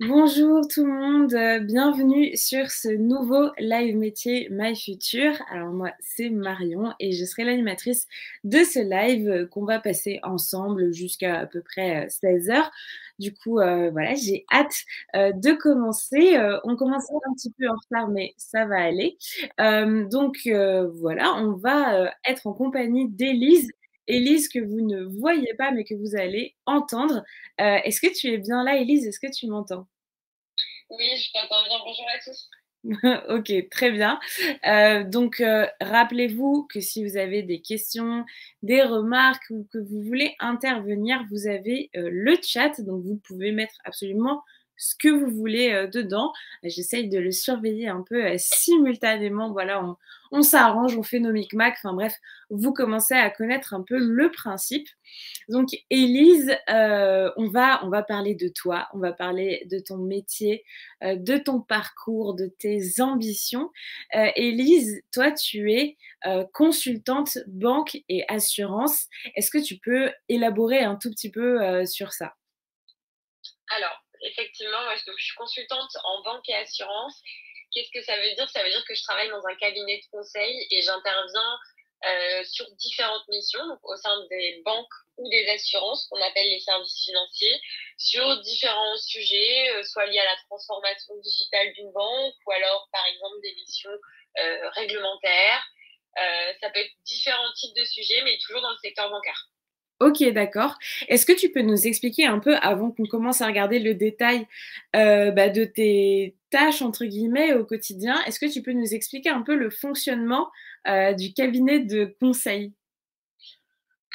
Bonjour tout le monde, bienvenue sur ce nouveau live métier My Future. Alors moi, c'est Marion et je serai l'animatrice de ce live qu'on va passer ensemble jusqu'à à peu près 16 heures. Du coup, voilà, j'ai hâte de commencer. On commence un petit peu en retard, mais ça va aller. Voilà, on va être en compagnie d'Élise. Élise que vous ne voyez pas, mais que vous allez entendre. Est-ce que tu es bien là, Élise? Est-ce que tu m'entends? Oui, je t'entends bien. Bonjour à tous. Ok, très bien. Rappelez-vous que si vous avez des questions, des remarques ou que vous voulez intervenir, vous avez le chat, donc vous pouvez mettre absolument ce que vous voulez dedans. J'essaye de le surveiller un peu simultanément. Voilà, on s'arrange, on fait nos micmacs. Enfin bref, vous commencez à connaître un peu le principe. Donc, Élise, on va parler de toi, on va parler de ton métier, de ton parcours, de tes ambitions. Élise, toi, tu es consultante banque et assurance. Est-ce que tu peux élaborer un tout petit peu sur ça? Alors, effectivement, moi, je suis consultante en banque et assurance. Qu'est-ce que ça veut dire? Ça veut dire que je travaille dans un cabinet de conseil et j'interviens sur différentes missions, donc au sein des banques ou des assurances, qu'on appelle les services financiers, sur différents sujets, soit liés à la transformation digitale d'une banque ou alors, par exemple, des missions réglementaires. Ça peut être différents types de sujets, mais toujours dans le secteur bancaire. Ok, d'accord. Est-ce que tu peux nous expliquer un peu, avant qu'on commence à regarder le détail de tes tâches, entre guillemets, au quotidien, est-ce que tu peux nous expliquer un peu le fonctionnement du cabinet de conseil?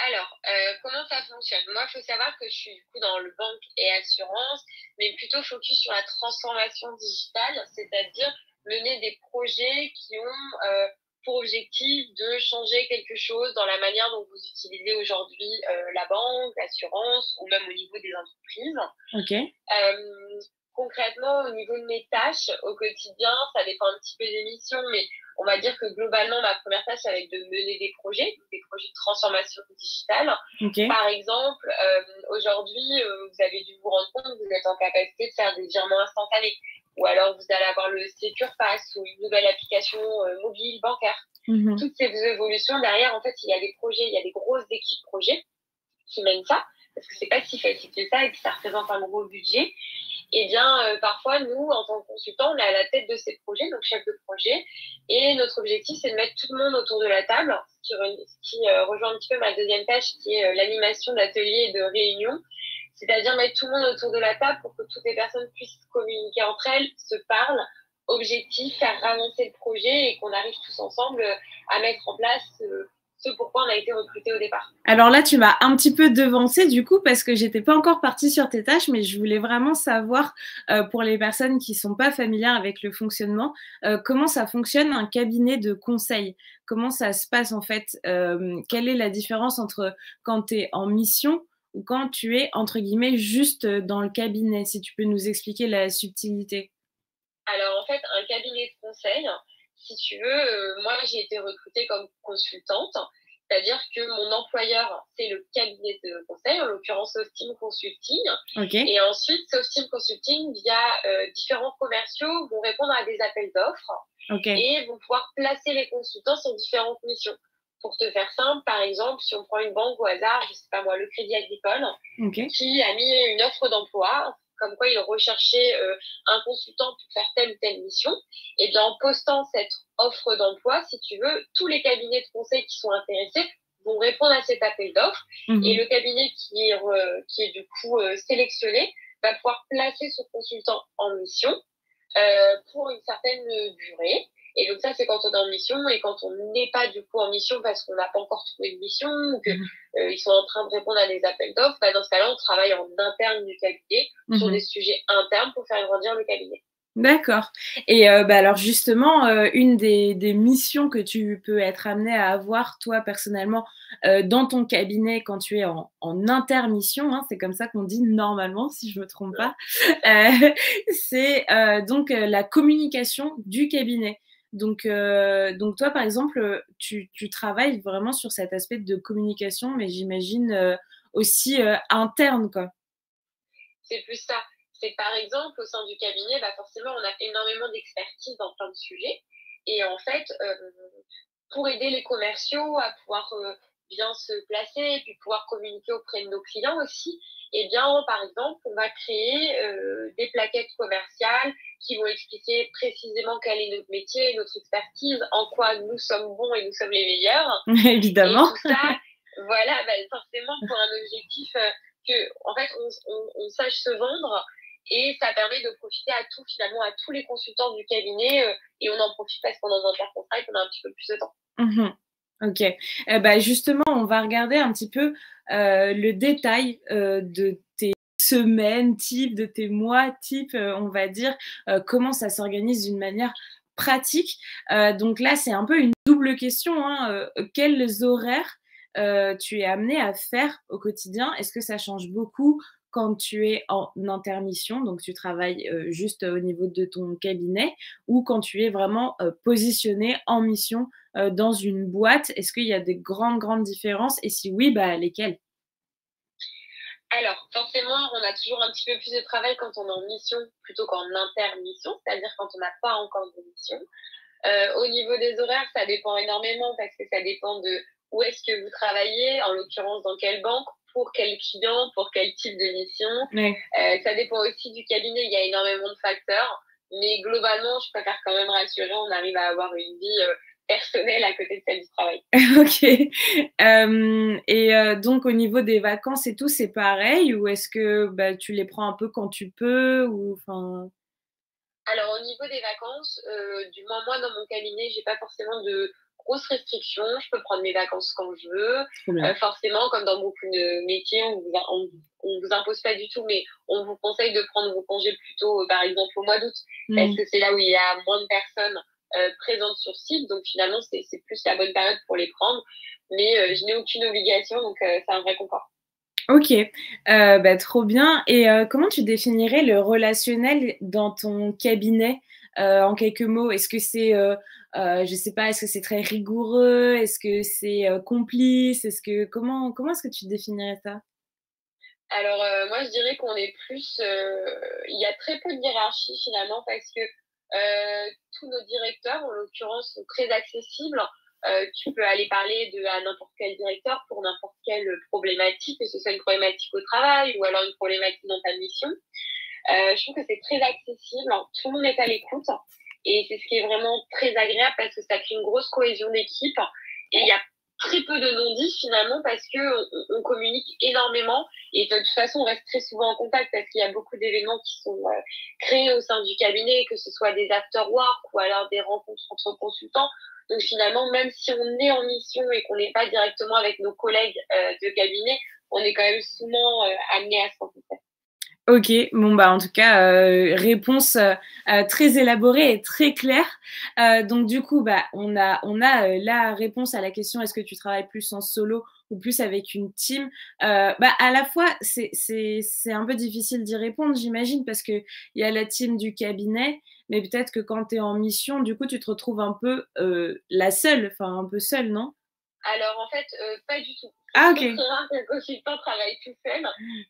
Alors, comment ça fonctionne? Moi, il faut savoir que je suis du coup dans le banque et assurance, mais plutôt focus sur la transformation digitale, c'est-à-dire mener des projets qui ont pour objectif de changer quelque chose dans la manière dont vous utilisez aujourd'hui la banque, l'assurance ou même au niveau des entreprises. Ok. Euh, Concrètement, au niveau de mes tâches au quotidien, ça dépend un petit peu des missions, mais on va dire que globalement, ma première tâche, ça va être de mener des projets de transformation digitale. Ok. Par exemple, aujourd'hui, vous avez dû vous rendre compte que vous êtes en capacité de faire des virements instantanés, ou alors vous allez avoir le Secure Pass ou une nouvelle application mobile bancaire. Mhm. Toutes ces évolutions derrière, en fait, il y a des projets, il y a des grosses équipes projets qui mènent ça, parce que c'est pas si facile que ça et que ça représente un gros budget. Eh bien, parfois, nous, en tant que consultants, on est à la tête de ces projets, donc chef de projet. Et notre objectif, c'est de mettre tout le monde autour de la table, ce qui rejoint un petit peu ma deuxième tâche, qui est l'animation d'ateliers et de réunions. C'est-à-dire mettre tout le monde autour de la table pour que toutes les personnes puissent communiquer entre elles, se parlent, objectif, faire avancer le projet et qu'on arrive tous ensemble à mettre en place ce pourquoi on a été recruté au départ. Alors là, tu m'as un petit peu devancé du coup parce que j'étais pas encore partie sur tes tâches, mais je voulais vraiment savoir pour les personnes qui sont pas familières avec le fonctionnement, comment ça fonctionne un cabinet de conseil. Comment ça se passe en fait? Quelle est la différence entre quand tu es en mission ou quand tu es entre guillemets juste dans le cabinet? Si tu peux nous expliquer la subtilité. Alors, en fait, un cabinet de conseil, si tu veux, moi, j'ai été recrutée comme consultante, c'est-à-dire que mon employeur, c'est le cabinet de conseil, en l'occurrence Softeam Consulting. Ok. Et ensuite, Softeam Consulting, via différents commerciaux, vont répondre à des appels d'offres Ok. et vont pouvoir placer les consultants sur différentes missions. Pour te faire simple, par exemple, si on prend une banque au hasard, je sais pas moi, le Crédit Agricole, Ok. qui a mis une offre d'emploi, comme quoi il recherchait un consultant pour faire telle ou telle mission, et bien en postant cette offre d'emploi, si tu veux, tous les cabinets de conseil qui sont intéressés vont répondre à cet appel d'offres, et Mhm. le cabinet qui est du coup sélectionné va pouvoir placer son consultant en mission pour une certaine durée. Et donc ça, c'est quand on est en mission et quand on n'est pas du coup en mission parce qu'on n'a pas encore trouvé une mission ou qu'ils Mhm. sont en train de répondre à des appels d'offres, bah, dans ce cas-là, on travaille en interne du cabinet sur des Mhm. sujets internes pour faire grandir le cabinet. D'accord. Et alors justement, une des missions que tu peux être amené à avoir toi personnellement dans ton cabinet quand tu es en intermission, hein, c'est comme ça qu'on dit normalement si je me trompe Ouais, pas, c'est ça. euh, c'est la communication du cabinet. Donc toi par exemple, tu travailles vraiment sur cet aspect de communication, mais j'imagine aussi interne quoi. C'est plus ça. c'est que, par exemple, au sein du cabinet, forcément, on a énormément d'expertise dans plein de sujets. Et en fait, pour aider les commerciaux à pouvoir bien se placer et puis pouvoir communiquer auprès de nos clients aussi, eh bien, par exemple, on va créer des plaquettes commerciales qui vont expliquer précisément quel est notre métier, notre expertise, en quoi nous sommes bons et nous sommes les meilleurs. Et Évidemment. tout ça, voilà, forcément pour un objectif que, en fait, on sache se vendre. Et ça permet de profiter finalement, à tous les consultants du cabinet. Et on en profite parce qu'on est en intercontrat et qu'on a un petit peu plus de temps. Ok. Justement, on va regarder un petit peu le détail de tes semaines type, de tes mois type, on va dire, comment ça s'organise d'une manière pratique. Donc là, c'est un peu une double question, hein. Quels horaires tu es amené à faire au quotidien? Est-ce que ça change beaucoup quand tu es en intermission, donc tu travailles juste au niveau de ton cabinet, ou quand tu es vraiment positionné en mission dans une boîte? Est-ce qu'il y a des grandes différences? Et si oui, lesquelles? Alors, forcément, on a toujours un petit peu plus de travail quand on est en mission plutôt qu'en intermission, c'est-à-dire quand on n'a pas encore de mission. Au niveau des horaires, ça dépend énormément parce que ça dépend de où est-ce que vous travaillez, en l'occurrence dans quelle banque, pour quel client, pour quel type de mission. Ouais. Ça dépend aussi du cabinet, il y a énormément de facteurs. Mais globalement, je préfère quand même rassurer, on arrive à avoir une vie personnelle à côté de celle du travail. Ok. Donc, au niveau des vacances et tout, c'est pareil? Ou est-ce que tu les prends un peu quand tu peux ou, enfin... Alors, au niveau des vacances, du moins, moi, dans mon cabinet, j'ai pas forcément de grosses restrictions. Je peux prendre mes vacances quand je veux. Forcément, comme dans beaucoup de métiers, on vous impose pas du tout, mais on vous conseille de prendre vos congés plutôt, par exemple, au mois d'août, parce que c'est là où il y a moins de personnes présentes sur site. Donc, finalement, c'est plus la bonne période pour les prendre. Mais je n'ai aucune obligation, donc c'est un vrai confort. Ok, trop bien. Et comment tu définirais le relationnel dans ton cabinet en quelques mots? Est-ce que c'est, je sais pas, est-ce que c'est très rigoureux? Est-ce que c'est complice? Comment est-ce que tu définirais ça? Alors, moi, je dirais qu'on est plus. Il y a très peu de hiérarchie finalement parce que tous nos directeurs, en l'occurrence, sont très accessibles. Tu peux aller parler à n'importe quel directeur pour n'importe quelle problématique, que ce soit une problématique au travail ou alors une problématique dans ta mission. Je trouve que c'est très accessible. Tout le monde est à l'écoute et c'est ce qui est vraiment très agréable parce que ça crée une grosse cohésion d'équipe et il y a très peu de non-dits finalement parce que on communique énormément et de toute façon on reste très souvent en contact parce qu'il y a beaucoup d'événements qui sont créés au sein du cabinet, que ce soit des after-work ou alors des rencontres entre consultants. Donc finalement, même si on est en mission et qu'on n'est pas directement avec nos collègues de cabinet, on est quand même souvent amené à se rencontrer. Ok, bon en tout cas, réponse très élaborée et très claire. Donc du coup, on a la réponse à la question est-ce que tu travailles plus en solo ou plus avec une team? À la fois, c'est un peu difficile d'y répondre, j'imagine, parce que il y a la team du cabinet, mais peut-être que quand tu es en mission, du coup, tu te retrouves un peu la seule, enfin un peu seule, non? Alors, en fait, pas du tout. Ah, C'est ok. très rare qu'un consultant travaille tout seul.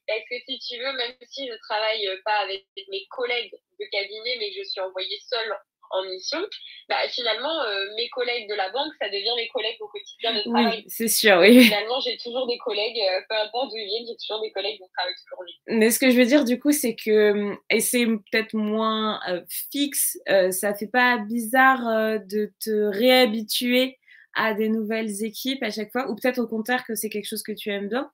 Parce que si tu veux, même si je travaille pas avec mes collègues de cabinet, mais que je suis envoyée seule en mission, finalement, mes collègues de la banque, ça devient mes collègues au quotidien de travail. Oui, c'est sûr, oui. Finalement, j'ai toujours des collègues, peu importe d'où ils viennent, j'ai toujours des collègues dont je travaille toujours en ligne. Mais ce que je veux dire, du coup, c'est que, et c'est peut-être moins fixe, ça fait pas bizarre de te réhabituer à des nouvelles équipes à chaque fois, ou peut-être au contraire que c'est quelque chose que tu aimes bien?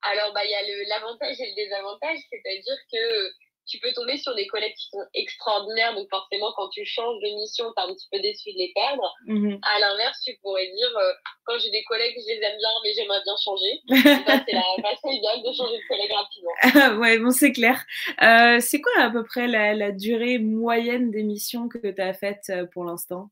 Alors, il y a l'avantage et le désavantage, c'est-à-dire que tu peux tomber sur des collègues qui sont extraordinaires, donc forcément, quand tu changes de mission, tu es un petit peu déçu de les perdre. À l'inverse, tu pourrais dire, quand j'ai des collègues, je les aime bien, mais j'aimerais bien changer. Et ça, c'est la façon idéale de changer de collègue rapidement. Ouais, bon, c'est clair. C'est quoi à peu près la durée moyenne des missions que tu as faites pour l'instant?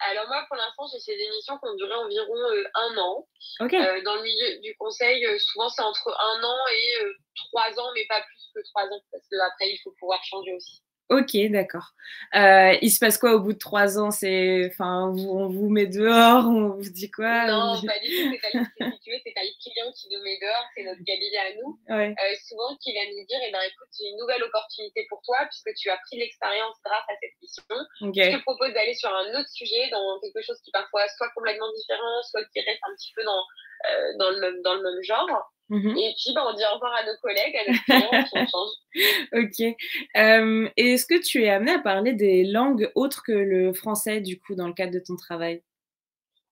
Alors moi, pour l'instant, j'ai fait des missions qui ont duré environ 1 an. Ok. Dans le milieu du conseil, souvent, c'est entre 1 an et 3 ans, mais pas plus que 3 ans, parce qu'après, il faut pouvoir changer aussi. Ok, d'accord. Il se passe quoi au bout de 3 ans? Enfin, on vous met dehors, on vous dit quoi? Non, pas du tout. Si tu veux, c'est pas le client qui nous met dehors, c'est notre cabinet à nous. Ouais. Souvent, qui va nous dire, eh ben, écoute, j'ai une nouvelle opportunité pour toi, puisque tu as pris l'expérience grâce à cette mission. Okay. Je te propose d'aller sur un autre sujet, dans quelque chose qui parfois soit complètement différent, soit qui reste un petit peu dans le même genre. Et puis, on dit au revoir à nos collègues, à nos clients, et puis on change. Ok. Et est-ce que tu es amené à parler des langues autres que le français, du coup, dans le cadre de ton travail?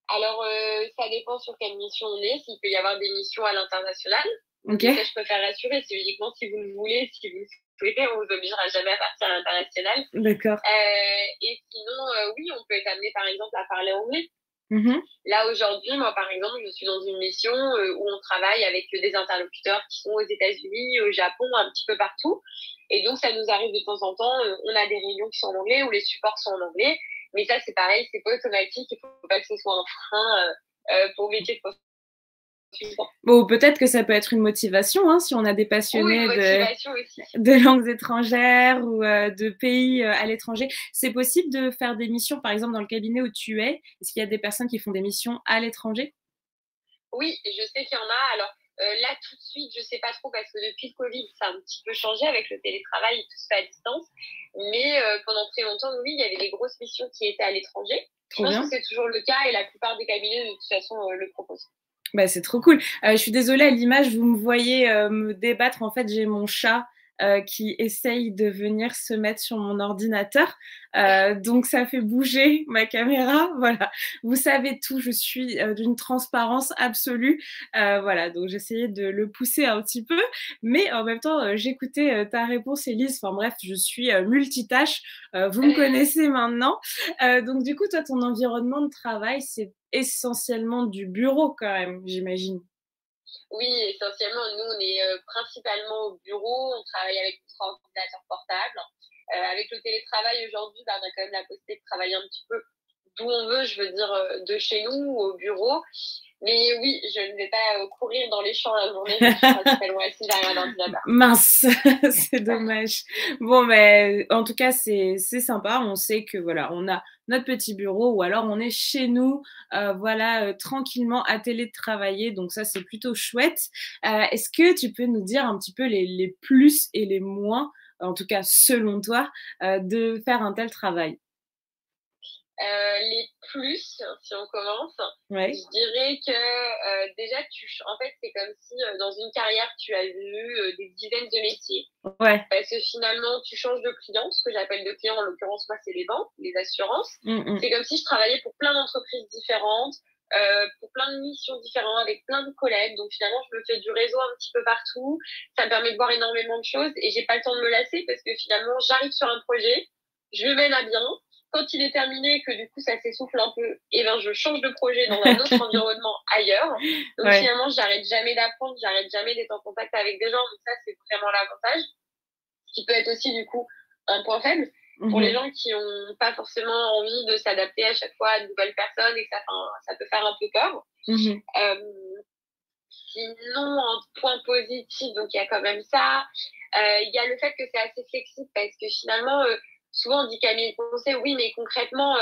Alors, ça dépend sur quelle mission on est. S'il peut y avoir des missions à l'international, Ok. ça, je préfère rassurer. C'est uniquement si vous le voulez, si vous le souhaitez, on vous obligera jamais à partir à l'international. D'accord. Et sinon, oui, on peut être amené, par exemple, à parler anglais. Mmh. Là, aujourd'hui, moi, par exemple, je suis dans une mission où on travaille avec des interlocuteurs qui sont aux États-Unis, au Japon, un petit peu partout. Et donc, ça nous arrive de temps en temps, on a des réunions qui sont en anglais, où les supports sont en anglais. Mais ça, c'est pareil, c'est pas automatique. Il faut pas que ce soit un frein pour le métier de consultant. Bon, peut-être que ça peut être une motivation, hein, si on a des passionnés de langues étrangères ou de pays à l'étranger. C'est possible de faire des missions, par exemple, dans le cabinet où tu es? Est-ce qu'il y a des personnes qui font des missions à l'étranger? Oui, je sais qu'il y en a. Alors là, tout de suite, je sais pas trop parce que depuis le Covid, ça a un petit peu changé avec le télétravail et tout se fait à distance. Mais pendant très longtemps, oui, il y avait des grosses missions qui étaient à l'étranger. Je pense que c'est toujours le cas et la plupart des cabinets, de toute façon, le proposent. Bah, c'est trop cool. Je suis désolée, à l'image, vous me voyez me débattre. En fait, j'ai mon chat qui essaye de venir se mettre sur mon ordinateur. Donc, ça fait bouger ma caméra. Voilà. Vous savez tout. Je suis d'une transparence absolue. Voilà. Donc, j'essayais de le pousser un petit peu. Mais en même temps, j'écoutais ta réponse, Élise. Enfin, bref, je suis multitâche. Vous me connaissez maintenant. Donc, du coup, toi, ton environnement de travail, c'est essentiellement du bureau quand même, j'imagine. Oui, essentiellement, nous, on est principalement au bureau, on travaille avec notre ordinateur portable. Avec le télétravail aujourd'hui, on a quand même la possibilité de travailler un petit peu d'où on veut, je veux dire de chez nous ou au bureau. Mais oui, je ne vais pas courir dans les champs la journée, je suis principalement assise derrière un ordinateur. Mince, c'est dommage. Bon, mais en tout cas, c'est sympa. On sait que voilà, on a notre petit bureau ou alors on est chez nous, voilà, tranquillement à télétravailler. Donc ça, c'est plutôt chouette. Est-ce que tu peux nous dire un petit peu les plus et les moins, en tout cas selon toi, de faire un tel travail? Les plus, si on commence, Ouais. je dirais que déjà, en fait, c'est comme si dans une carrière, tu as eu des dizaines de métiers. Ouais. Parce que finalement, tu changes de client. Ce que j'appelle de client, en l'occurrence, moi, c'est les banques, les assurances. C'est comme si je travaillais pour plein d'entreprises différentes, pour plein de missions différentes, avec plein de collègues. Donc finalement, je me fais du réseau un petit peu partout. Ça me permet de voir énormément de choses et j'ai pas le temps de me lasser parce que finalement, j'arrive sur un projet, je le mène à bien. Quand il est terminé, que du coup ça s'essouffle un peu, et ben je change de projet dans un autre environnement ailleurs. Donc finalement, j'arrête jamais d'apprendre, j'arrête jamais d'être en contact avec des gens. Donc ça, c'est vraiment l'avantage. Ce qui peut être aussi du coup un point faible pour les gens qui n'ont pas forcément envie de s'adapter à chaque fois à de nouvelles personnes et que ça peut faire un peu peur. Sinon, en point positif, donc il y a quand même ça. Il y a le fait que c'est assez flexible parce que finalement, souvent on dit cabinet de conseil, oui, mais concrètement,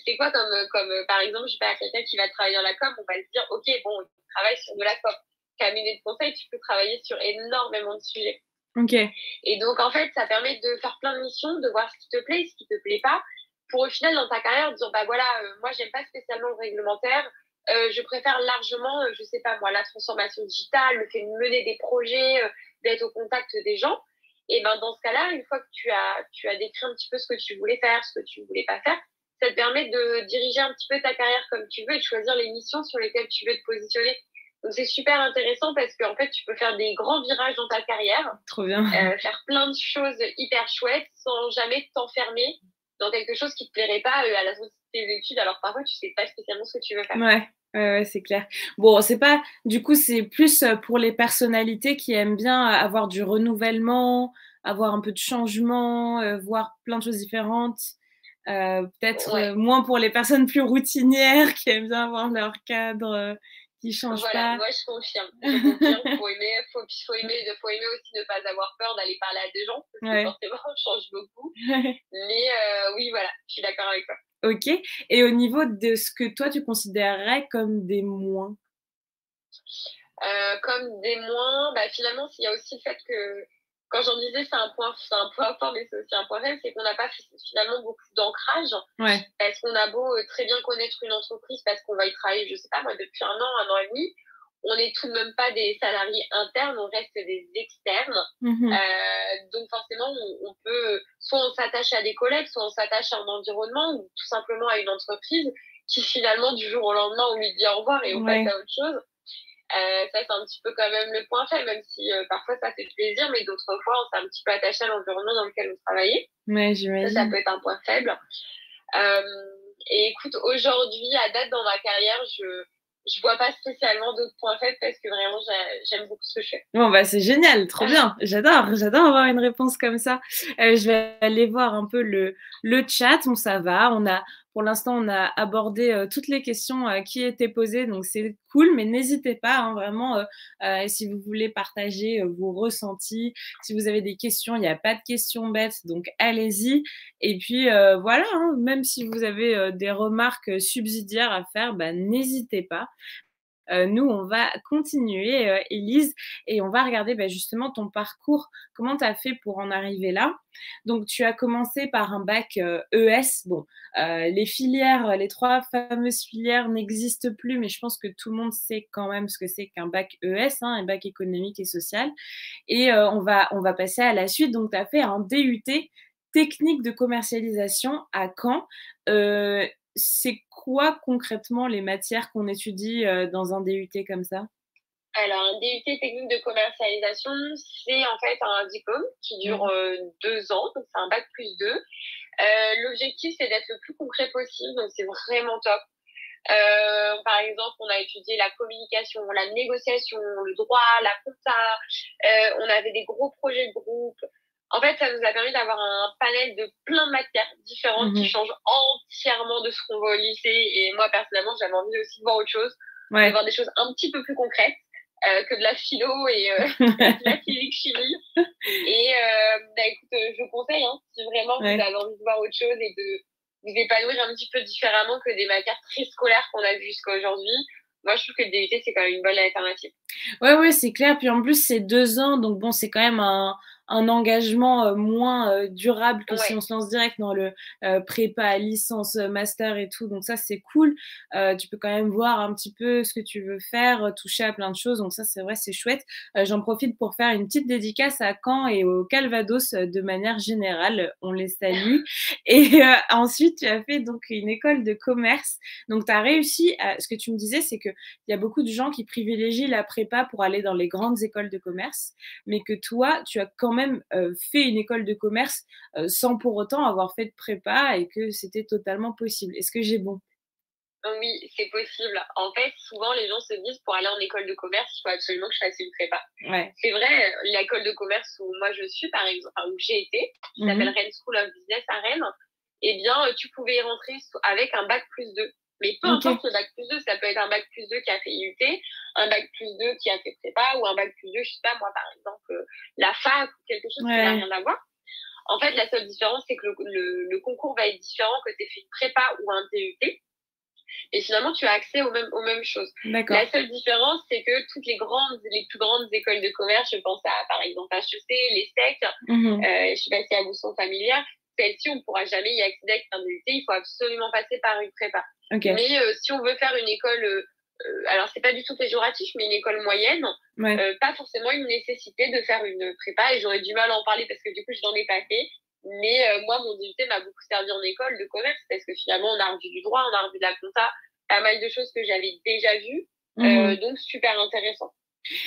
c'est quoi comme par exemple, je sais pas, quelqu'un qui va travailler dans la com, on va se dire, ok, bon, il travaille sur de la com. Cabinet de conseil, tu peux travailler sur énormément de sujets. Okay. Et donc, en fait, ça permet de faire plein de missions, de voir ce qui te plaît, ce qui te plaît pas, pour au final, dans ta carrière, dire, bah voilà, moi, j'aime pas spécialement le réglementaire, je préfère largement, je sais pas moi, la transformation digitale, le fait de mener des projets, d'être au contact des gens. Et ben, dans ce cas-là, une fois que tu as décrit un petit peu ce que tu voulais faire, ce que tu voulais pas faire, ça te permet de diriger un petit peu ta carrière comme tu veux et de choisir les missions sur lesquelles tu veux te positionner. Donc, c'est super intéressant parce qu'en fait, tu peux faire des grands virages dans ta carrière. Trop bien. Faire plein de choses hyper chouettes sans jamais t'enfermer dans quelque chose qui te plairait pas à la sortie de tes études. Alors, parfois, tu sais pas spécialement ce que tu veux faire. Ouais, c'est clair. Bon, c'est pas, du coup, c'est plus pour les personnalités qui aiment bien avoir du renouvellement, avoir un peu de changement, voir plein de choses différentes. Peut-être moins pour les personnes plus routinières qui aiment bien avoir leur cadre qui change Voilà, pas. moi je confirme. Je confirme, faut aimer aussi ne pas avoir peur d'aller parler à des gens, parce que Ouais. forcément, on change beaucoup. Mais oui, voilà, je suis d'accord avec toi. OK, et au niveau de ce que toi tu considérerais comme des moins? Comme des moins, bah, finalement, il y a aussi le fait que, quand j'en disais, c'est un point fort, mais c'est aussi un point faible, c'est qu'on n'a pas finalement beaucoup d'ancrage. Ouais. Parce qu'on a beau très bien connaître une entreprise, parce qu'on va y travailler, je sais pas moi, depuis un an et demi, on n'est tout de même pas des salariés internes, on reste des externes. Mmh. Donc forcément, on peut, soit on s'attache à des collègues, soit on s'attache à un environnement, ou tout simplement à une entreprise qui finalement, du jour au lendemain, on lui dit au revoir et on passe Ouais. à autre chose. Ça, c'est un petit peu quand même le point faible, même si parfois ça fait plaisir, mais d'autres fois, on s'est un petit peu attaché à l'environnement dans lequel on travaillait. Ouais, Ça peut j'imagine. être un point faible. Euh, et écoute, aujourd'hui, à date dans ma carrière, je vois pas spécialement d'autres points faibles, parce que vraiment, j'aime beaucoup ce que je fais. Bon, bah, c'est génial, trop bien. J'adore avoir une réponse comme ça. Je vais aller voir un peu le chat. Bon, ça va. Pour l'instant, on a abordé toutes les questions qui étaient posées, donc c'est cool. Mais n'hésitez pas, hein, vraiment, si vous voulez partager vos ressentis, si vous avez des questions, il n'y a pas de questions bêtes, donc allez-y. Et puis voilà, hein, même si vous avez des remarques subsidiaires à faire, bah, n'hésitez pas. Nous, on va continuer, Élise, et on va regarder bah, justement ton parcours. Comment tu as fait pour en arriver là? Donc, tu as commencé par un bac ES. Bon, les filières, les trois fameuses filières n'existent plus, mais je pense que tout le monde sait quand même ce que c'est qu'un bac ES, hein, un bac économique et social. Et on va passer à la suite. Donc, tu as fait un DUT technique de commercialisation à Caen. Euh, c'est quoi concrètement les matières qu'on étudie dans un DUT comme ça? Alors, un DUT technique de commercialisation, c'est en fait un diplôme qui dure Mmh. 2 ans, donc c'est un bac plus 2. L'objectif, c'est d'être le plus concret possible, donc c'est vraiment top. Par exemple, on a étudié la communication, la négociation, le droit, la compta. On avait des gros projets de groupe. En fait, ça nous a permis d'avoir un panel de plein de matières différentes qui Mmh. changent entièrement de ce qu'on voit au lycée. Et moi, personnellement, j'avais envie aussi de voir autre chose, de Ouais. voir des choses un petit peu plus concrètes que de la philo et de la physique-chimie. Et bah, écoute, je vous conseille, hein, si vraiment vous Ouais. avez envie de voir autre chose et de vous épanouir un petit peu différemment que des matières très scolaires qu'on a vues jusqu'à aujourd'hui. Moi, je trouve que le DUT, c'est quand même une bonne alternative. Ouais, c'est clair. Puis en plus, c'est 2 ans, donc bon, c'est quand même un engagement moins durable que si Ouais, on se lance direct dans le prépa, licence, master et tout. Donc ça, c'est cool. Tu peux quand même voir un petit peu ce que tu veux faire, toucher à plein de choses. Donc ça, c'est vrai, c'est chouette. J'en profite pour faire une petite dédicace à Caen et au Calvados de manière générale. On les salue. Et ensuite, tu as fait donc une école de commerce. Donc tu as réussi ce que tu me disais, c'est que il y a beaucoup de gens qui privilégient la prépa pour aller dans les grandes écoles de commerce, mais que toi, tu as quand même fait une école de commerce sans pour autant avoir fait de prépa et que c'était totalement possible. Est-ce que j'ai bon? oui, c'est possible. En fait, souvent, les gens se disent, pour aller en école de commerce, il faut absolument que je fasse une prépa. Ouais. C'est vrai, l'école de commerce où moi je suis, par exemple, enfin, où j'ai été, qui s'appelle Mhm. Rennes School of Business à Rennes, eh bien, tu pouvais y rentrer avec un bac plus 2. Mais peu Ok. importe le bac plus 2, ça peut être un bac plus 2 qui a fait IUT, un bac plus 2 qui a fait prépa, ou un bac plus 2, je sais pas, moi, par exemple, la fac, ou quelque chose qui n'a Ouais. rien à voir. En fait, la seule différence, c'est que le concours va être différent, que tu aies fait une prépa ou un DUT. Et finalement, tu as accès aux mêmes choses. D'accord. La seule différence, c'est que toutes les plus grandes écoles de commerce, je pense à, par exemple, HEC, les SEC, Mhm. je sais pas si à vous sont familières, celles-ci, on ne pourra jamais y accéder avec un DUT, il faut absolument passer par une prépa. Ok. Mais si on veut faire une école, alors c'est pas du tout péjoratif, mais une école moyenne, Ouais. pas forcément une nécessité de faire une prépa, et j'aurais du mal à en parler parce que du coup, je n'en ai pas fait. Mais moi, mon DUT m'a beaucoup servi en école de commerce parce que finalement, on a revu du droit, on a revu de la compta, pas mal de choses que j'avais déjà vues. Mhm. Donc, super intéressant.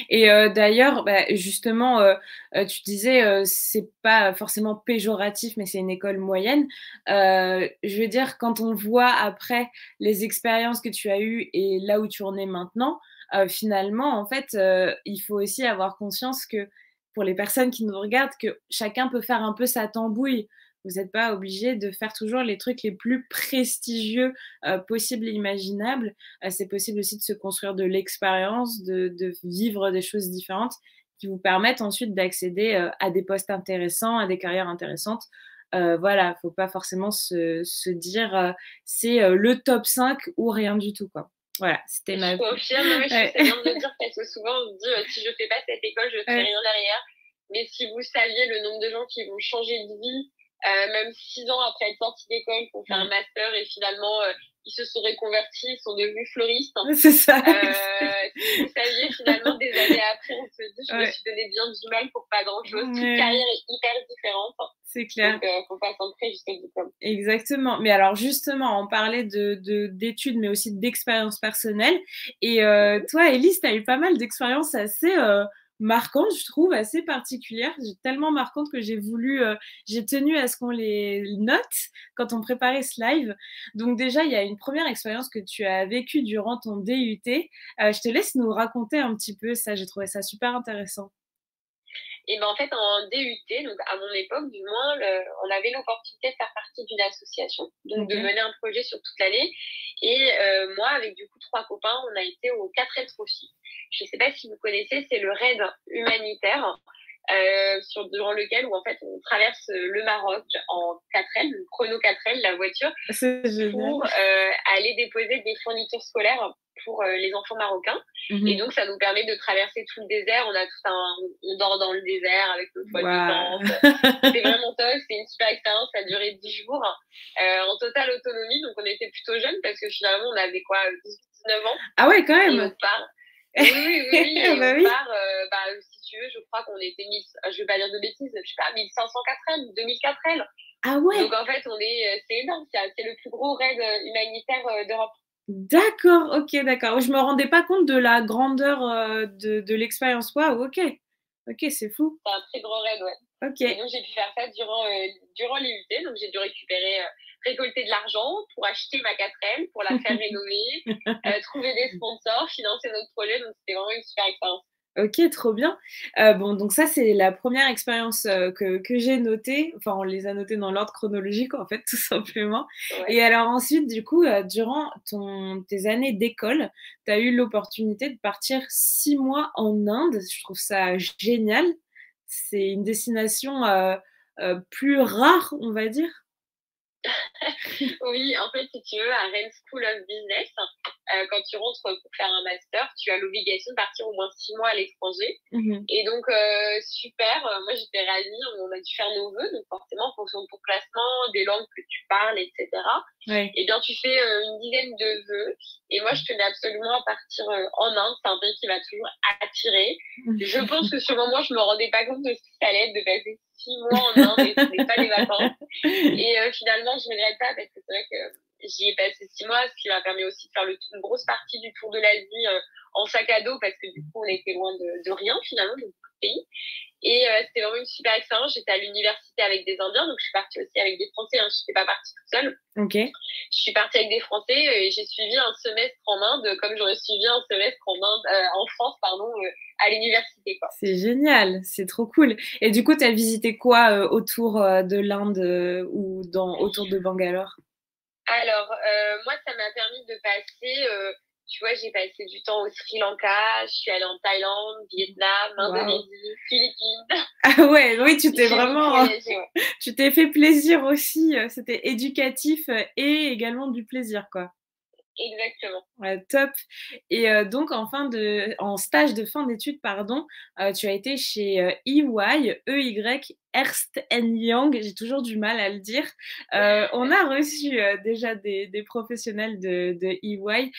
Et d'ailleurs, bah, justement, tu disais, c'est pas forcément péjoratif, mais c'est une école moyenne. Je veux dire, quand on voit après les expériences que tu as eues et là où tu en es maintenant, finalement, en fait, il faut aussi avoir conscience que pour les personnes qui nous regardent, que chacun peut faire un peu sa tambouille. Vous n'êtes pas obligé de faire toujours les trucs les plus prestigieux possibles et imaginables. C'est possible aussi de se construire de l'expérience, de vivre des choses différentes qui vous permettent ensuite d'accéder à des postes intéressants, à des carrières intéressantes. Voilà, faut pas forcément se dire c'est le top 5 ou rien du tout, quoi. Voilà, c'était Je ma. confirme, ouais, je trouve Ouais. que c'est bien de le dire parce que souvent on se dit si je fais pas cette école, je ne ferai Ouais. rien derrière. Mais si vous saviez le nombre de gens qui vont changer de vie, même 6 ans après être sortis d'école, pour faire un master et finalement ils se sont reconvertis, ils sont devenus fleuristes. C'est ça. Si vous saviez finalement des années après, on se dit je me suis donné bien du mal pour pas grand chose. Toute carrière est hyper différente. C'est clair. Donc faut pas s'entrer jusqu'au diplôme. Exactement. Mais alors justement, on parlait d'études, mais aussi d'expériences personnelles. Et toi, Élise, tu as eu pas mal d'expériences assez marquantes, je trouve, assez particulières. Tellement marquantes que j'ai tenu à ce qu'on les note quand on préparait ce live. Donc déjà, il y a une première expérience que tu as vécue durant ton DUT. Je te laisse nous raconter un petit peu ça. J'ai trouvé ça super intéressant. Et ben en fait, en DUT, donc à mon époque du moins, on avait l'opportunité de faire partie d'une association, donc de mener un projet sur toute l'année. Et moi, avec du coup 3 copains, on a été au 4L Trophy. Je ne sais pas si vous connaissez, c'est le raid humanitaire durant lequel où en fait on traverse le Maroc en 4L, le chrono 4L, la voiture, pour aller déposer des fournitures scolaires pour les enfants marocains. Et donc, ça nous permet de traverser tout le désert. On dort dans le désert avec notre toile de tente. C'est vraiment top. C'est une super expérience. Ça a duré 10 jours en totale autonomie. Donc, on était plutôt jeunes parce que finalement, on avait quoi, 18-19 ans. Ah ouais, quand même. Et on part. Oui. Et on part, si tu veux, je crois qu'on était je vais pas dire de bêtises, je sais pas, 1500 4L, 2000 4L. Ah ouais. Donc, en fait, c'est énorme. C'est le plus gros raid humanitaire d'Europe. D'accord, ok, d'accord. Je me rendais pas compte de la grandeur de l'expérience. Waouh, ok. Ok, c'est fou. C'est un très gros raid, ouais. Ok. Et donc, j'ai pu faire ça durant l'IUT. Donc, j'ai dû récolter de l'argent pour acheter ma 4L, pour la faire rénover, trouver des sponsors, financer notre projet. Donc, c'était vraiment une super expérience. Ok, trop bien. Bon, donc ça, c'est la première expérience que j'ai notée. Enfin, on les a notées dans l'ordre chronologique, en fait, tout simplement. Ouais. Et alors ensuite, du coup, durant tes années d'école, tu as eu l'opportunité de partir 6 mois en Inde. Je trouve ça génial. C'est une destination plus rare, on va dire. Oui, en fait, si tu veux, à Rennes School of Business, quand tu rentres pour faire un master, tu as l'obligation de partir au moins 6 mois à l'étranger. Et donc, super, moi j'étais ravie, on a dû faire nos vœux, donc forcément, en fonction de ton classement, des langues que tu parles, etc. Ouais. Et bien, tu fais une dizaine de vœux. Et moi, je tenais absolument à partir en Inde. C'est un pays qui m'a toujours attirée. Je pense que sur le moment, je me rendais pas compte de ce que ça allait être de passer 6 mois en Inde et ce n'est pas des vacances. Et finalement, je ne regrette pas parce que c'est vrai que j'y ai passé 6 mois, ce qui m'a permis aussi de faire une grosse partie du tour de l'Asie en sac à dos parce que du coup, on était loin de rien finalement, de beaucoup de pays. Et c'était vraiment une super expérience. J'étais à l'université avec des Indiens, donc je suis partie aussi avec des Français. Je n'étais pas partie toute seule. Ok. Je suis partie avec des Français et j'ai suivi un semestre en Inde, comme j'aurais suivi un semestre en France, à l'université, quoi. C'est génial, c'est trop cool. Et du coup, tu as visité quoi autour de l'Inde ou autour de Bangalore? Alors, moi, ça m'a permis de passer... tu vois, j'ai passé du temps au Sri Lanka, je suis allée en Thaïlande, Vietnam, Indonésie, Philippines. Ah ouais, oui, tu t'es fait plaisir aussi. C'était éducatif et également du plaisir, quoi. Exactement. Ouais, top. Et donc, en stage de fin d'études, pardon, tu as été chez EY, EY, Ernst Young, j'ai toujours du mal à le dire. On a reçu déjà des professionnels de EY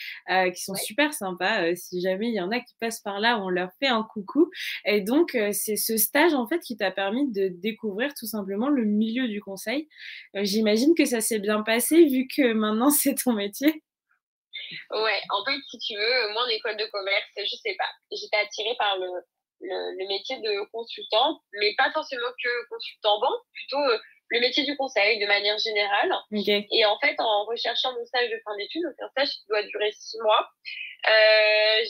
qui sont super sympas. Si jamais il y en a qui passent par là, on leur fait un coucou. Et donc, c'est ce stage, en fait, qui t'a permis de découvrir tout simplement le milieu du conseil. J'imagine que ça s'est bien passé vu que maintenant, c'est ton métier. Ouais, en fait, si tu veux, moi en école de commerce, je sais pas, j'étais attirée par le métier de consultant, mais pas forcément que consultant banque, plutôt le métier du conseil de manière générale. Okay. Et en fait, en recherchant mon stage de fin d'études, donc un stage qui doit durer 6 mois,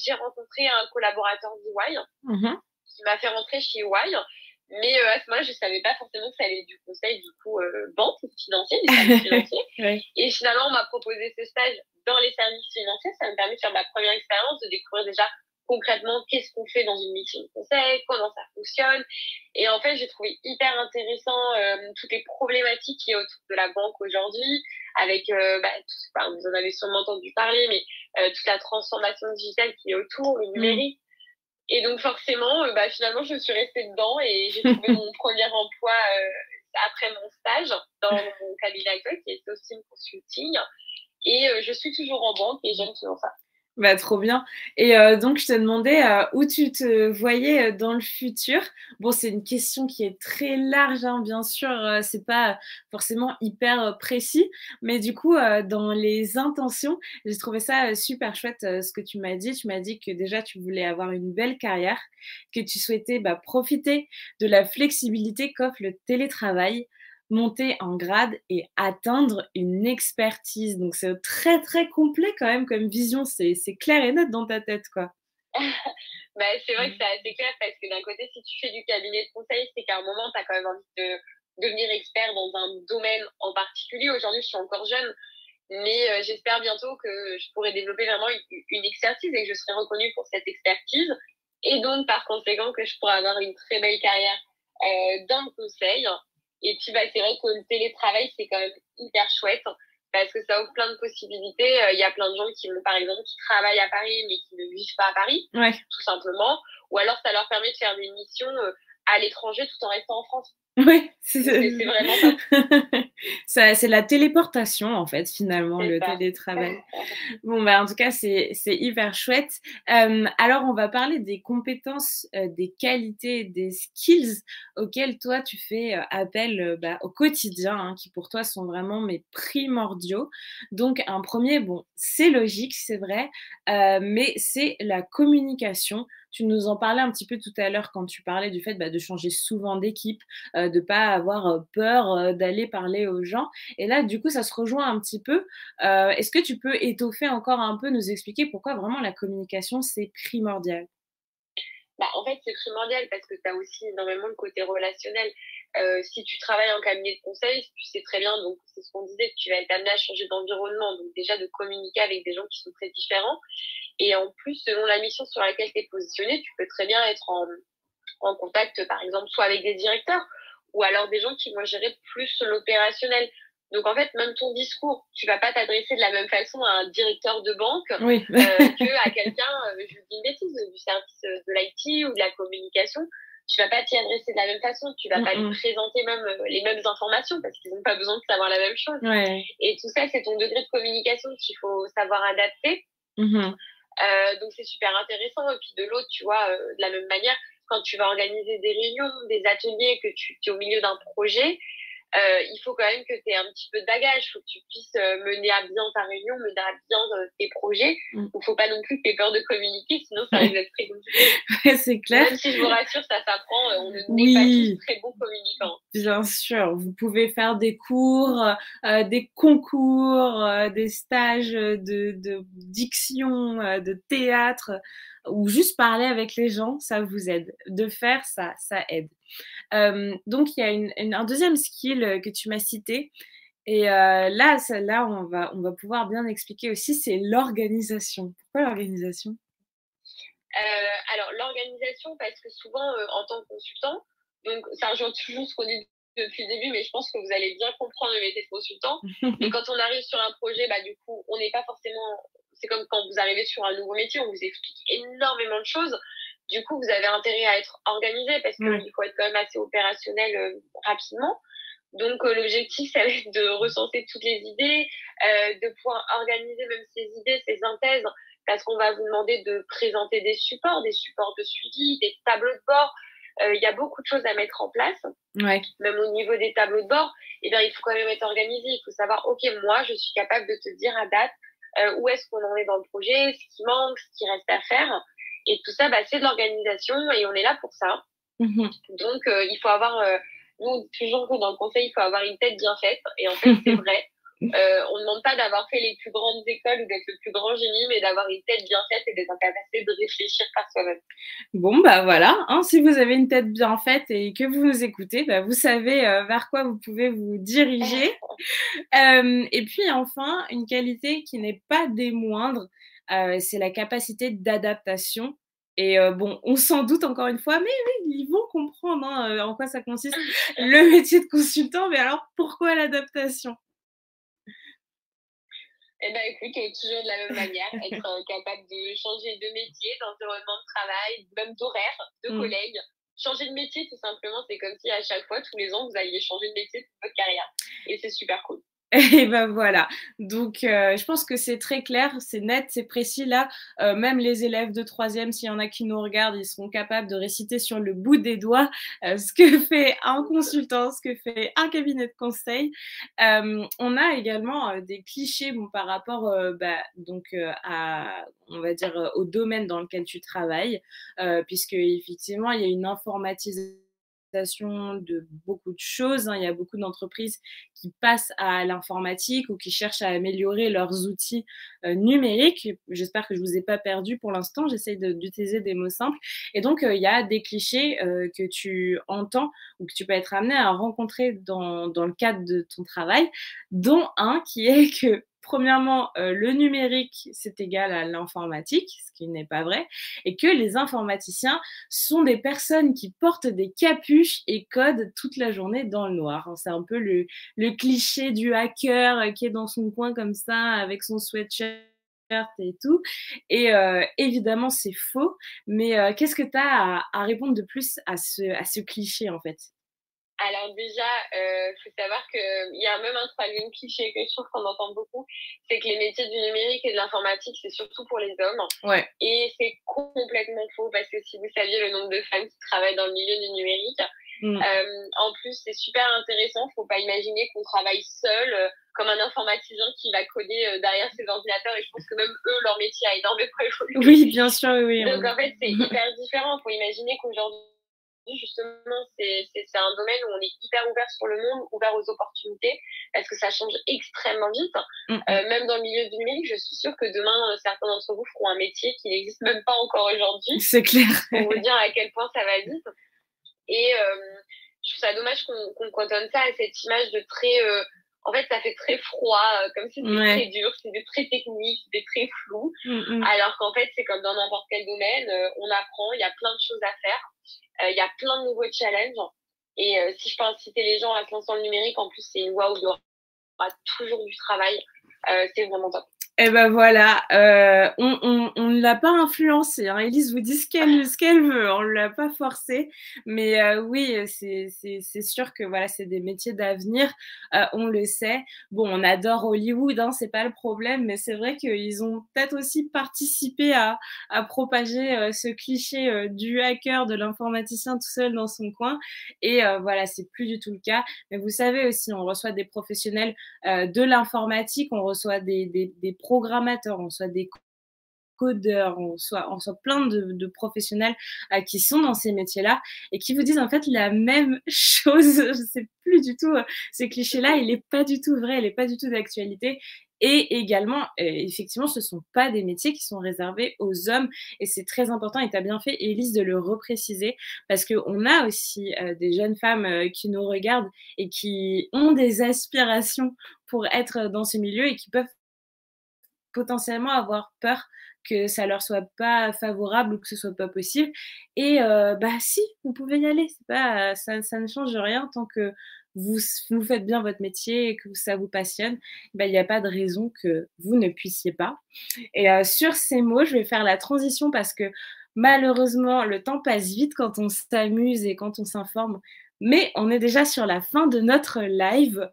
j'ai rencontré un collaborateur d'EY qui m'a fait rentrer chez EY. Mais à ce moment-là, je savais pas forcément que ça allait être du conseil, du coup, banque financier, des services financiers. Ouais. Et finalement, on m'a proposé ce stage dans les services financiers. Ça m'a permis de faire ma première expérience, de découvrir déjà concrètement qu'est-ce qu'on fait dans une mission de conseil, comment ça fonctionne. Et en fait, j'ai trouvé hyper intéressant toutes les problématiques qui est autour de la banque aujourd'hui, avec, vous en avez sûrement entendu parler, mais toute la transformation digitale qui est autour, le numérique. Et donc forcément, finalement, je suis restée dedans et j'ai trouvé mon premier emploi après mon stage dans mon cabinet actuel qui est Sostim Consulting. Et je suis toujours en banque et j'aime toujours ça. Bah, trop bien. Et donc je te demandais, où tu te voyais, dans le futur? Bon, c'est une question qui est très large, hein, bien sûr, c'est pas forcément hyper, précis, mais du coup, dans les intentions, j'ai trouvé ça, super chouette, ce que tu m'as dit. Tu m'as dit que déjà tu voulais avoir une belle carrière, que tu souhaitais, bah, profiter de la flexibilité qu'offre le télétravail, monter en grade et atteindre une expertise. Donc c'est très, très complet quand même comme vision, c'est clair et net dans ta tête, quoi. C'est vrai que c'est assez clair parce que d'un côté, si tu fais du cabinet de conseil, c'est qu'à un moment, tu as quand même envie de devenir expert dans un domaine en particulier. Aujourd'hui, je suis encore jeune, mais j'espère bientôt que je pourrai développer vraiment une expertise et que je serai reconnue pour cette expertise. Et donc, par conséquent, que je pourrai avoir une très belle carrière dans le conseil. Et puis, c'est vrai que le télétravail, c'est quand même hyper chouette parce que ça ouvre plein de possibilités. Il y a plein de gens par exemple, qui travaillent à Paris, mais qui ne vivent pas à Paris, Ouais. tout simplement. Ou alors, ça leur permet de faire des missions à l'étranger tout en restant en France. Ouais, c'est vraiment top. C'est la téléportation, en fait, finalement, C'est le ça. télétravail. Bon, en tout cas, c'est hyper chouette. Alors, on va parler des compétences, des qualités, des skills auxquels toi, tu fais, appel, au quotidien, hein, qui pour toi sont vraiment mais primordiaux. Donc un premier, bon, c'est logique, c'est vrai, mais c'est la communication. Tu nous en parlais un petit peu tout à l'heure quand tu parlais du fait, de changer souvent d'équipe, de pas avoir, peur, d'aller parler aux gens et là, du coup, ça se rejoint un petit peu. Est-ce que tu peux étoffer encore un peu, nous expliquer pourquoi vraiment la communication, c'est primordial? En fait, c'est primordial parce que tu as aussi énormément le côté relationnel. Si tu travailles en cabinet de conseil, tu sais très bien, donc c'est ce qu'on disait, que tu vas être amené à changer d'environnement, donc déjà de communiquer avec des gens qui sont très différents. Et en plus, selon la mission sur laquelle tu es positionné, tu peux très bien être en contact, par exemple, soit avec des directeurs ou alors des gens qui vont gérer plus l'opérationnel. Donc, en fait, même ton discours, tu vas pas t'adresser de la même façon à un directeur de banque Oui. qu'à quelqu'un, je dis une bêtise, du service de l'IT ou de la communication. Tu vas pas t'y adresser de la même façon. Tu vas pas lui présenter même les mêmes informations parce qu'ils n'ont pas besoin de savoir la même chose. Ouais. Et tout ça, c'est ton degré de communication qu'il faut savoir adapter. Donc, c'est super intéressant. Et puis, de l'autre, tu vois, de la même manière, quand tu vas organiser des réunions, des ateliers, que tu es au milieu d'un projet, il faut quand même que tu aies un petit peu de bagage. Il faut que tu puisses mener à bien ta réunion, mener à bien tes projets. Donc, il ne faut pas non plus que tu aies peur de communiquer, sinon ça risque d'être très compliqué. Ouais, c'est clair. Même si je vous rassure, ça s'apprend. On n'est pas tous très bons communicants. Bien sûr, vous pouvez faire des cours, des concours, des stages de diction, de théâtre ou juste parler avec les gens, ça vous aide. De faire ça, ça aide. Donc il y a un deuxième skill, que tu m'as cité et là, celle-là, on va pouvoir bien expliquer aussi, c'est l'organisation. Pourquoi l'organisation? Alors, l'organisation, parce que souvent, en tant que consultant, donc ça rejoint toujours ce qu'on dit depuis le début, mais je pense que vous allez bien comprendre le métier de consultant. Et quand on arrive sur un projet, du coup, on n'est pas forcément... C'est comme quand vous arrivez sur un nouveau métier, on vous explique énormément de choses. Du coup, vous avez intérêt à être organisé parce qu'il faut être quand même assez opérationnel rapidement. Donc, l'objectif, ça va être de recenser toutes les idées, de pouvoir organiser même ces idées, ces synthèses, parce qu'on va vous demander de présenter des supports de suivi, des tableaux de bord. Il y a beaucoup de choses à mettre en place. Ouais. Même au niveau des tableaux de bord, il faut quand même être organisé. Il faut savoir, OK, moi, je suis capable de te dire à date où est-ce qu'on en est dans le projet, ce qui manque, ce qui reste à faire. Et tout ça, c'est de l'organisation et on est là pour ça. Donc, il faut avoir... nous, toujours que dans le conseil, il faut avoir une tête bien faite. Et en fait, c'est vrai. On ne demande pas d'avoir fait les plus grandes écoles ou d'être le plus grand génie, mais d'avoir une tête bien faite et d'être en capacité de réfléchir par soi-même. Bon, bah voilà, hein, si vous avez une tête bien faite et que vous nous écoutez, bah, vous savez vers quoi vous pouvez vous diriger. Et puis enfin, une qualité qui n'est pas des moindres, c'est la capacité d'adaptation. Et bon, on s'en doute encore une fois, mais oui, ils vont comprendre hein, en quoi ça consiste le métier de consultant. Mais alors, pourquoi l'adaptation? Eh ben, écoute, toujours de la même manière, être capable de changer de métier, d'environnement de travail, même d'horaire, de collègues. Changer de métier, tout simplement, c'est comme si à chaque fois, tous les ans, vous alliez changer de métier toute votre carrière. Et c'est super cool. Et ben voilà. Donc, je pense que c'est très clair, c'est net, c'est précis. Là, même les élèves de troisième, s'il y en a qui nous regardent, ils seront capables de réciter sur le bout des doigts ce que fait un consultant, ce que fait un cabinet de conseil. On a également des clichés bon, par rapport donc, à, on va dire, au domaine dans lequel tu travailles, puisque effectivement, il y a une informatisation de beaucoup de choses. Hein. Il y a beaucoup d'entreprises qui passent à l'informatique ou qui cherchent à améliorer leurs outils numériques. J'espère que je ne vous ai pas perdu pour l'instant. J'essaye d'utiliser des mots simples. Et donc, il y a des clichés que tu entends ou que tu peux être amené à rencontrer dans le cadre de ton travail, dont un qui est que premièrement, le numérique, c'est égal à l'informatique, ce qui n'est pas vrai, et que les informaticiens sont des personnes qui portent des capuches et codent toute la journée dans le noir. C'est un peu le cliché du hacker qui est dans son coin comme ça, avec son sweatshirt et tout. Et évidemment, c'est faux. Mais qu'est-ce que tu as à répondre de plus à ce cliché, en fait? Alors déjà, faut savoir qu'il y a même un troisième cliché que je trouve qu'on entend beaucoup, c'est que les métiers du numérique et de l'informatique, c'est surtout pour les hommes. Ouais. Et c'est complètement faux parce que si vous saviez le nombre de femmes qui travaillent dans le milieu du numérique, en plus, c'est super intéressant. Faut pas imaginer qu'on travaille seul, comme un informaticien qui va coder derrière ses ordinateurs. Et je pense que même eux, leur métier a énormément évolué. Oui, bien sûr, oui. Donc en fait, c'est hyper différent. Faut imaginer qu'aujourd'hui, justement, c'est un domaine où on est hyper ouvert sur le monde, ouvert aux opportunités, parce que ça change extrêmement vite. Même dans le milieu du numérique, je suis sûre que demain, certains d'entre vous feront un métier qui n'existe même pas encore aujourd'hui. C'est clair. Pour vous dire à quel point ça va vite. Et je trouve ça dommage qu'on cantonne ça à cette image de très... en fait, ça fait très froid, comme si c'était très dur, c'était très technique, c'était très flou. Alors qu'en fait, c'est comme dans n'importe quel domaine, on apprend, il y a plein de choses à faire. Il y a plein de nouveaux challenges. Et si je peux inciter les gens à se lancer dans le numérique, en plus, c'est une voie où il y aura toujours du travail. C'est vraiment top. Et ben voilà, on ne l'a pas influencée. Hein. Élise vous dit ce qu'elle veut, on ne l'a pas forcée. Mais oui, c'est sûr que voilà, c'est des métiers d'avenir, on le sait. Bon, on adore Hollywood, hein, c'est pas le problème, mais c'est vrai qu'ils ont peut-être aussi participé à propager ce cliché du hacker, de l'informaticien tout seul dans son coin. Et voilà, c'est plus du tout le cas. Mais vous savez aussi, on reçoit des professionnels de l'informatique, on reçoit des programmateurs, on reçoit des codeurs, on reçoit plein de professionnels qui sont dans ces métiers-là et qui vous disent en fait la même chose. Je sais plus du tout, ce cliché-là, il n'est pas du tout vrai, il n'est pas du tout d'actualité. Et également, effectivement, ce ne sont pas des métiers qui sont réservés aux hommes. Et c'est très important, et tu as bien fait, Élise, de le repréciser, parce qu'on a aussi des jeunes femmes qui nous regardent et qui ont des aspirations pour être dans ce milieu et qui peuvent potentiellement avoir peur que ça leur soit pas favorable ou que ce soit pas possible. Et bah si, vous pouvez y aller. C'est pas, ça ne change rien tant que vous faites bien votre métier et que ça vous passionne. Bah, il n'y a pas de raison que vous ne puissiez pas. Et sur ces mots, je vais faire la transition parce que malheureusement, le temps passe vite quand on s'amuse et quand on s'informe. Mais on est déjà sur la fin de notre live.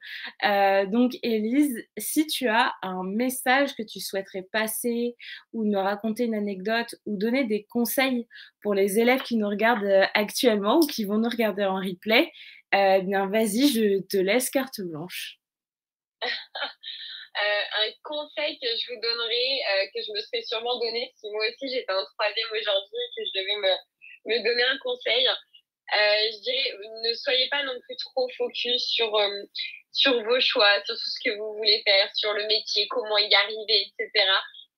Donc, Élise, si tu as un message que tu souhaiterais passer ou nous raconter une anecdote ou donner des conseils pour les élèves qui nous regardent actuellement ou qui vont nous regarder en replay, bien vas-y, je te laisse carte blanche. Un conseil que je vous donnerais, que je me serais sûrement donné si moi aussi j'étais en troisième aujourd'hui et que je devais me donner un conseil, je dirais ne soyez pas non plus trop focus sur sur vos choix, sur tout ce que vous voulez faire, sur le métier, comment y arriver, etc.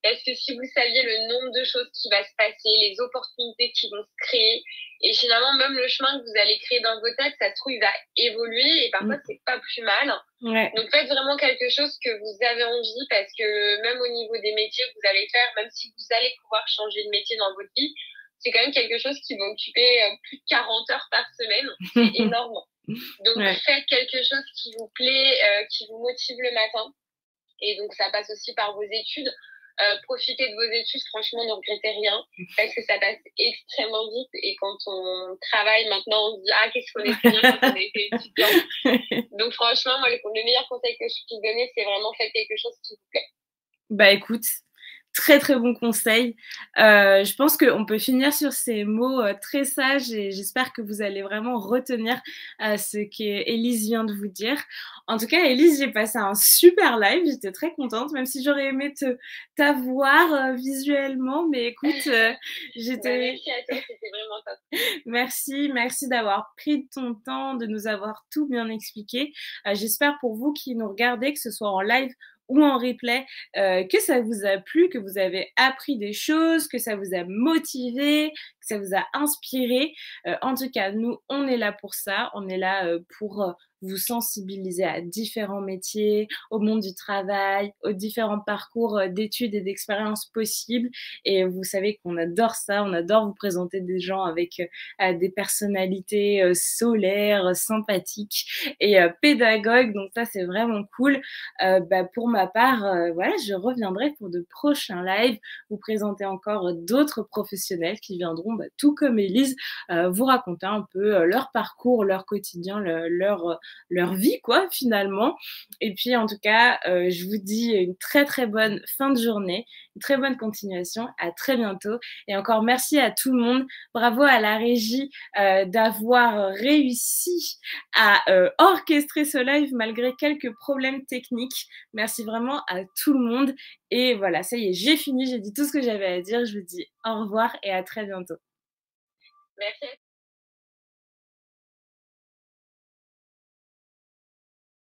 Parce que si vous saviez le nombre de choses qui va se passer, les opportunités qui vont se créer, et finalement, même le chemin que vous allez créer dans vos têtes, ça se trouve, il va évoluer, et parfois, c'est pas plus mal. Ouais. Donc, faites vraiment quelque chose que vous avez envie, parce que même au niveau des métiers que vous allez faire, même si vous allez pouvoir changer de métier dans votre vie, c'est quand même quelque chose qui va occuper plus de 40 heures par semaine. C'est énorme. Donc, faites quelque chose qui vous plaît, qui vous motive le matin. Et donc, ça passe aussi par vos études. Profitez de vos études, franchement, ne regrettez rien, parce que ça passe extrêmement vite. Et quand on travaille maintenant, on se dit, ah, qu'est-ce qu'on est bien quand on était étudiant. Donc, franchement, moi, le meilleur conseil que je puisse donner, c'est vraiment faites quelque chose qui vous plaît. Bah, écoute, très très bon conseil. Je pense qu'on peut finir sur ces mots très sages et j'espère que vous allez vraiment retenir ce qu'Élise vient de vous dire. En tout cas, Élise, j'ai passé un super live, j'étais très contente, même si j'aurais aimé t'avoir visuellement, mais écoute, j'étais... Merci à toi, c'était vraiment top. Merci d'avoir pris ton temps, de nous avoir tout bien expliqué. J'espère pour vous qui nous regardez, que ce soit en live ou en replay, que ça vous a plu, que vous avez appris des choses, que ça vous a motivé, que ça vous a inspiré. En tout cas, nous, on est là pour ça. On est là pour vous sensibiliser à différents métiers, au monde du travail, aux différents parcours d'études et d'expériences possibles. Et vous savez qu'on adore ça. On adore vous présenter des gens avec des personnalités solaires, sympathiques et pédagogues. Donc ça, c'est vraiment cool. Pour ma part, voilà, je reviendrai pour de prochains lives, vous présenter encore d'autres professionnels qui viendront, tout comme Élise, vous raconter un peu leur parcours, leur quotidien, leur vie, quoi, finalement. Et puis, en tout cas, je vous dis une très, très bonne fin de journée, une très bonne continuation. À très bientôt. Et encore merci à tout le monde. Bravo à la régie d'avoir réussi à orchestrer ce live malgré quelques problèmes techniques. Merci vraiment à tout le monde. Et voilà, ça y est, j'ai fini, j'ai dit tout ce que j'avais à dire. Je vous dis au revoir et à très bientôt. Merci.